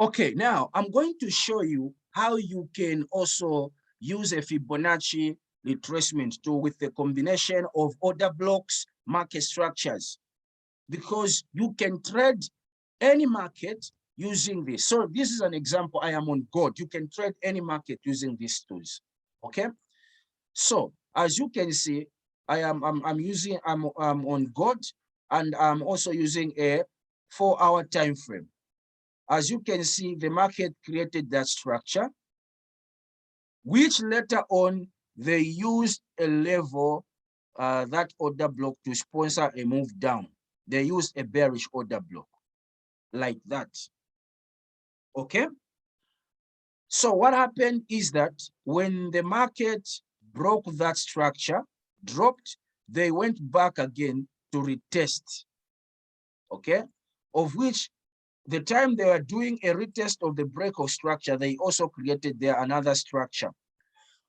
Okay, now I'm going to show you how you can also use a Fibonacci retracement tool with the combination of order blocks, market structures, because you can trade any market using this. So this is an example. I am on gold. You can trade any market using these tools. Okay. So as you can see, I'm on gold, and I'm also using a 4-hour time frame. As you can see, the market created that structure, which later on they used a level, that order block, to sponsor a move down. They used a bearish order block like that. Okay. So what happened is that when the market broke that structure, dropped, they went back again to retest. Okay. Of which, the time they were doing a retest of the break of structure, they also created there another structure.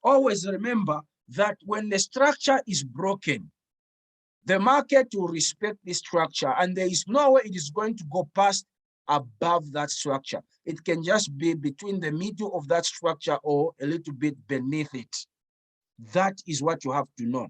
Always remember that when the structure is broken, the market will respect this structure, and there is no way it is going to go past above that structure. It can just be between the middle of that structure or a little bit beneath it. That is what you have to know.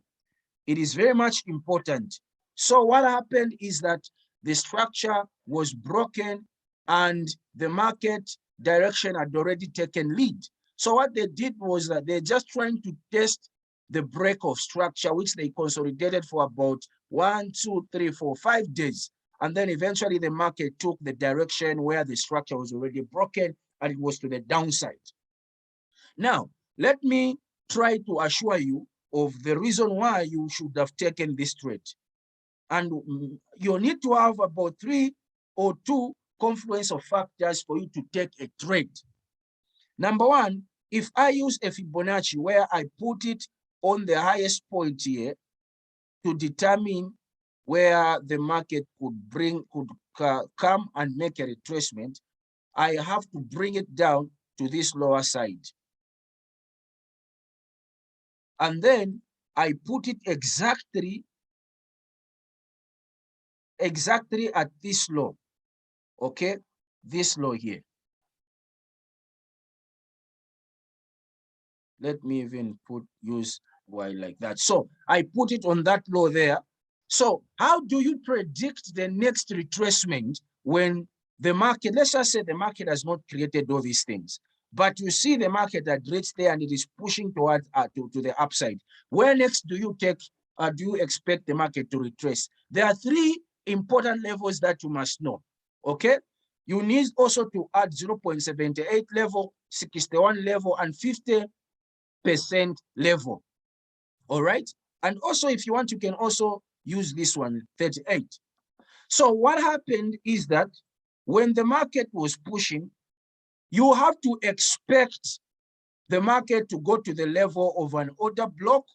It is very much important. So what happened is that the structure was broken and the market direction had already taken lead. So what they did was that they're just trying to test the break of structure, which they consolidated for about 1, 2, 3, 4, 5 days. And then eventually the market took the direction where the structure was already broken, and it was to the downside. Now, let me try to assure you of the reason why you should have taken this trade. And you need to have about 3 or 2 confluence of factors for you to take a trade. Number one, if I use a Fibonacci where I put it on the highest point here to determine where the market could come and make a retracement, I have to bring it down to this lower side. And then I put it exactly at this low. Okay, this low here. Let me even use Y like that. So I put it on that low there. So how do you predict the next retracement when the market, let's just say the market has not created all these things, but you see the market had reached there and it is pushing towards to the upside? Where next do you expect the market to retrace? There are 3 important levels that you must know. Okay, you need also to add 0.78 level, 61 level, and 50% level. All right. And also, if you want, you can also use this one, 38. So what happened is that when the market was pushing, you have to expect the market to go to the level of an order block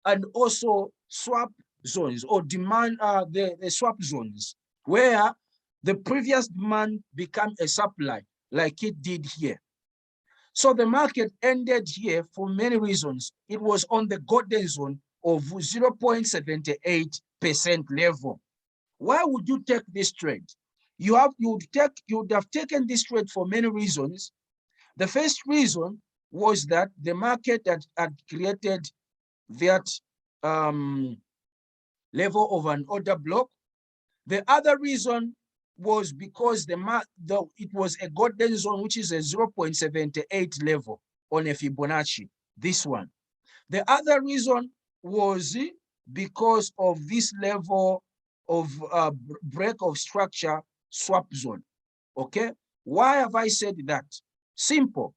and also swap zones, or demand, the swap zones, where the previous demand become a supply, like it did here. So the market ended here for many reasons. It was on the golden zone of 0.78% level. Why would you take this trade? You would have taken this trade for many reasons. The first reason was that the market had created that level of an order block. The other reason was because it was a golden zone, which is a 0.78 level on a Fibonacci, this one. The other reason was because of this level of break of structure swap zone. Okay, why have I said that? Simple.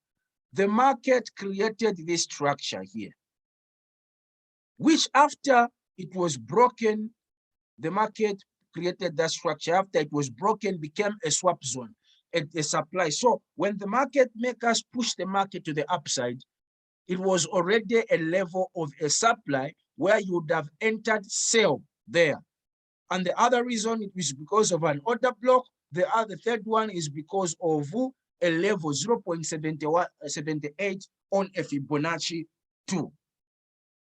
The market created this structure here, which after it was broken, the market created that structure. After it was broken, became a swap zone, a supply. So when the market makers push the market to the upside, it was already a level of a supply where you would have entered sell there. And the other reason is because of an order block. The third one is because of a level 0.78 on a Fibonacci 2.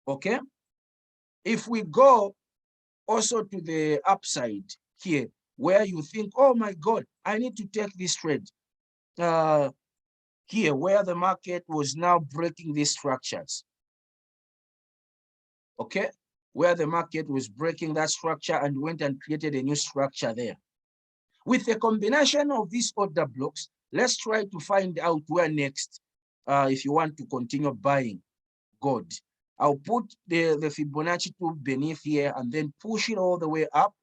Okay. If we go also to the upside here, where you think, oh my God, I need to take this trade. here where the market was now breaking these structures. Okay, where the market was breaking that structure and went and created a new structure there. With a combination of these order blocks, let's try to find out where next, if you want to continue buying gold. I'll put the Fibonacci tool beneath here and then push it all the way up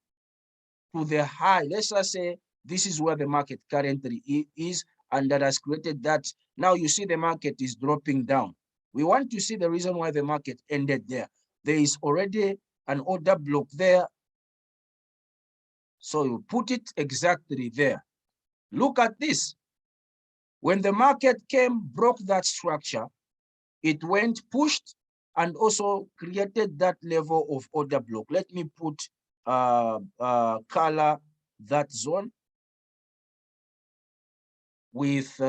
to the high. Let's just say this is where the market currently is, and that has created that. Now you see the market is dropping down. We want to see the reason why the market ended there. There is already an order block there. So you put it exactly there. Look at this. When the market came, broke that structure, it went, pushed, and also created that level of order block. Let me put color that zone with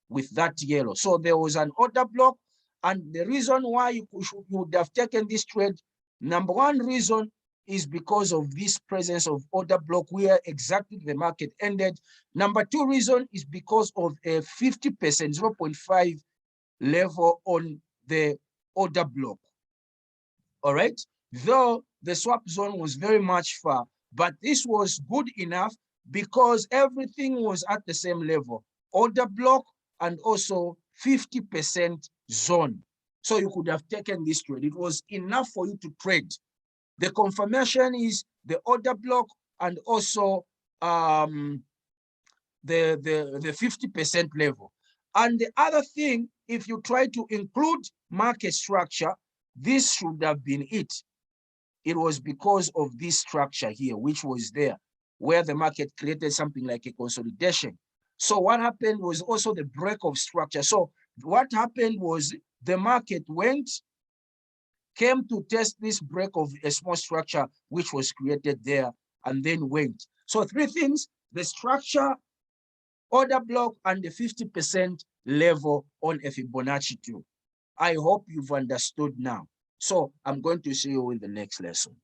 with that yellow. So there was an order block, and the reason why you would have taken this trade, number one reason is because of this presence of order block where exactly the market ended. Number two reason is because of a 50%, 0.5 level on the order block. All right, though the swap zone was very much far, but this was good enough because everything was at the same level, order block and also 50% zone. So you could have taken this trade. It was enough for you to trade. The confirmation is the order block and also the 50% level. And the other thing, if you try to include market structure, this should have been it. It was because of this structure here, which was there, where the market created something like a consolidation. So what happened was also the break of structure. So what happened was the market came to test this break of a small structure, which was created there, and then went. So three things: the structure, order block, and the 50% level on a Fibonacci tool. I hope you've understood now. So I'm going to see you in the next lesson.